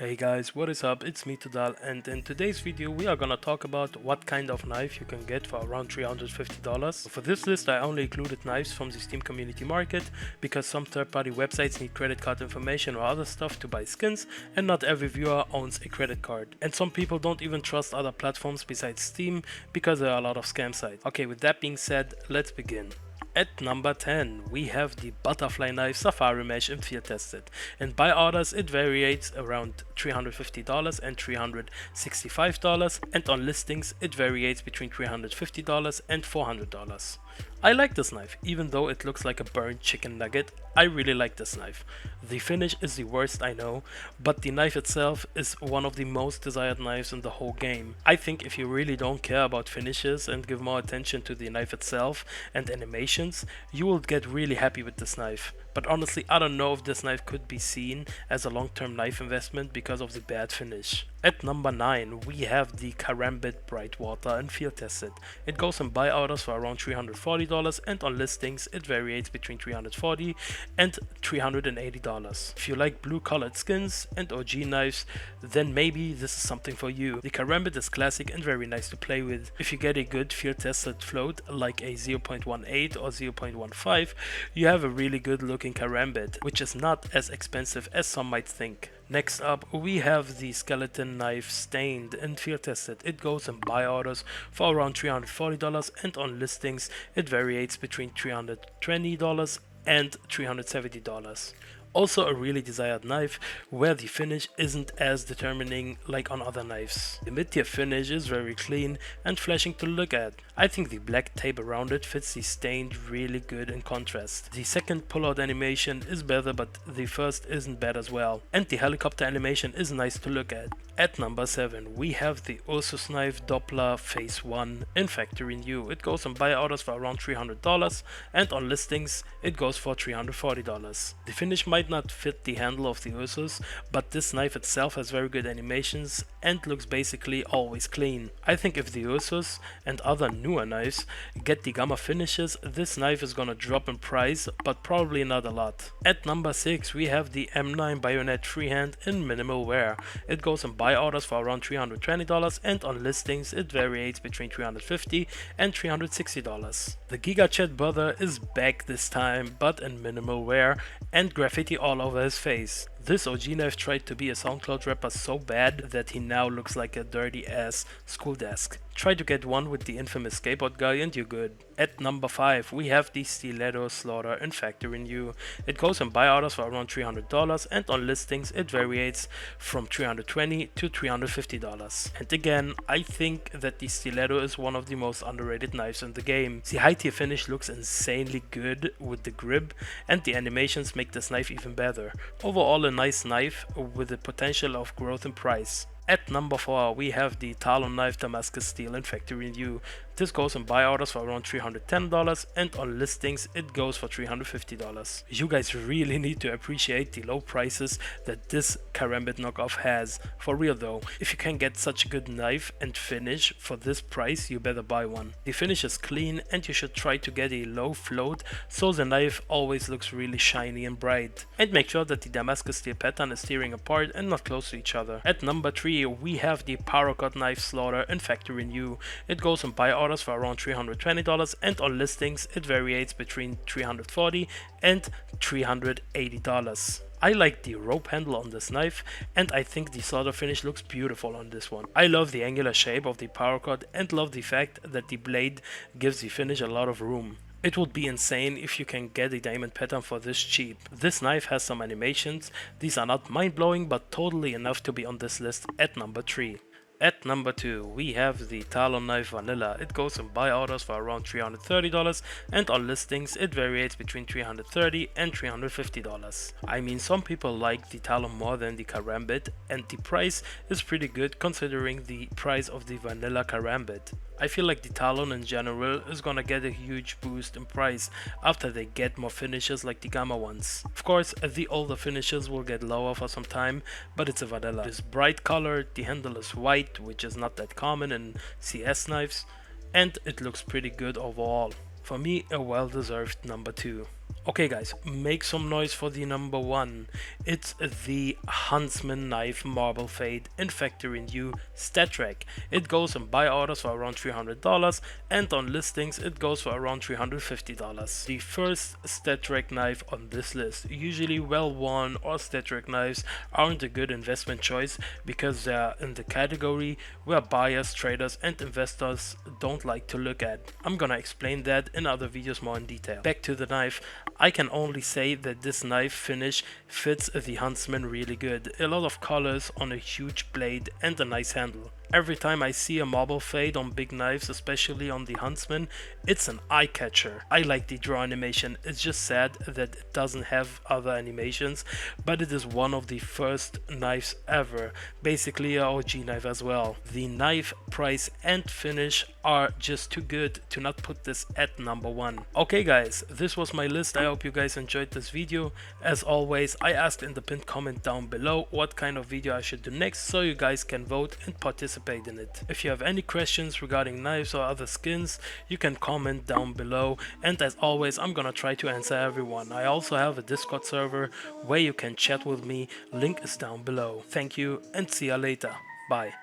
Hey guys, what is up? It's me Tudal, and in today's video we are gonna talk about what kind of knife you can get for around $350. For this list I only included knives from the Steam community market because some third-party websites need credit card information or other stuff to buy skins, and not every viewer owns a credit card. And some people don't even trust other platforms besides Steam because there are a lot of scam sites. Okay, with that being said, let's begin. At number 10, we have the Butterfly Knife Safari Mesh and Field Tested. In buy orders it varies around $350 and $365, and on listings it varies between $350 and $400. I like this knife, even though it looks like a burnt chicken nugget. I really like this knife. The finish is the worst, I know, but the knife itself is one of the most desired knives in the whole game. I think if you really don't care about finishes and give more attention to the knife itself and animations, you will get really happy with this knife. But honestly, I don't know if this knife could be seen as a long-term knife investment because of the bad finish. At number 9, we have the Karambit Brightwater and Field Tested. It goes in buy orders for around $340, and on listings it varies between $340 and $380. If you like blue colored skins and OG knives, then maybe this is something for you. The Karambit is classic and very nice to play with. If you get a good field tested float like a 0.18 or 0.15, you have a really good looking Karambit, which is not as expensive as some might think. Next up, we have the skeleton knife Stained and Field Tested. It goes in buy orders for around $340, and on listings it varies between $320 and $370. Also a really desired knife where the finish isn't as determining like on other knives. The mid-tier finish is very clean and flashing to look at. I think the black tape around it fits the Stained really good in contrast. The second pullout animation is better, but the first isn't bad as well. And the helicopter animation is nice to look at. At number 7, we have the Ursus knife Doppler Phase 1 in factory new. It goes on buy orders for around $300, and on listings it goes for $340. The finish might not fit the handle of the Ursus, but this knife itself has very good animations and looks basically always clean. I think if the Ursus and other newer knives get the gamma finishes, this knife is gonna drop in price, but probably not a lot. At number 6, we have the M9 Bayonet Freehand in minimal wear. It goes on buy orders for around $320, and on listings it varies between $350 and $360. The Giga Chat brother is back this time, but in minimal wear and graffiti all over his face. This OG knife tried to be a SoundCloud rapper so bad that he now looks like a dirty ass school desk. Try to get one with the infamous skateboard guy and you're good. At number 5, we have the Stiletto Slaughter in factory new. It goes in buy orders for around $300, and on listings it varies from $320 to $350. And again, I think that the Stiletto is one of the most underrated knives in the game. The high tier finish looks insanely good with the grip, and the animations make this knife even better. Overall a nice knife with the potential of growth in price. At number 4, we have the Talon knife Damascus steel in factory new. This goes in buy orders for around $310, and on listings it goes for $350. You guys really need to appreciate the low prices that this Karambit knockoff has. For real though, if you can get such a good knife and finish for this price, you better buy one. The finish is clean, and you should try to get a low float so the knife always looks really shiny and bright. And make sure that the Damascus steel pattern is tearing apart and not close to each other. At number 3, we have the Paracord knife Slaughter in factory new. It goes on buy orders for around $320, and on listings it varies between $340 and $380. I like the rope handle on this knife, and I think the slaughter finish looks beautiful on this one. I love the angular shape of the Paracord and love the fact that the blade gives the finish a lot of room. It would be insane if you can get a diamond pattern for this cheap. This knife has some animations. These are not mind-blowing, but totally enough to be on this list at number 3. At number 2, we have the Talon knife Vanilla. It goes in buy orders for around $330, and on listings it varies between $330 and $350. I mean, some people like the Talon more than the Karambit, and the price is pretty good considering the price of the Vanilla Karambit. I feel like the Talon in general is gonna get a huge boost in price after they get more finishes like the Gamma ones. Of course, the older finishes will get lower for some time, but it's a vanilla. It's bright colored, the handle is white, which is not that common in CS knives, and it looks pretty good overall. For me, a well-deserved number 2. Okay guys, make some noise for the number one. It's the Huntsman knife marble fade in factory new Stattrak. It goes on buy orders for around $300 and on listings it goes for around $350. The first Stattrak knife on this list. Usually well worn or Stattrak knives aren't a good investment choice because they're in the category where buyers, traders and investors don't like to look at. I'm gonna explain that in other videos more in detail. Back to the knife. I can only say that this knife finish fits the Huntsman really good. A lot of colors on a huge blade and a nice handle. Every time I see a marble fade on big knives, especially on the Huntsman, it's an eye catcher. I like the draw animation. It's just sad that it doesn't have other animations, but it is one of the first knives ever. Basically a OG knife as well. The knife, price and finish are just too good to not put this at number one. Okay guys, this was my list. I hope you guys enjoyed this video. As always, I asked in the pinned comment down below what kind of video I should do next, so you guys can vote and participate in it. If you have any questions regarding knives or other skins, you can comment down below, and as always I'm gonna try to answer everyone. I also have a Discord server where you can chat with me, link is down below. Thank you and see ya later. Bye.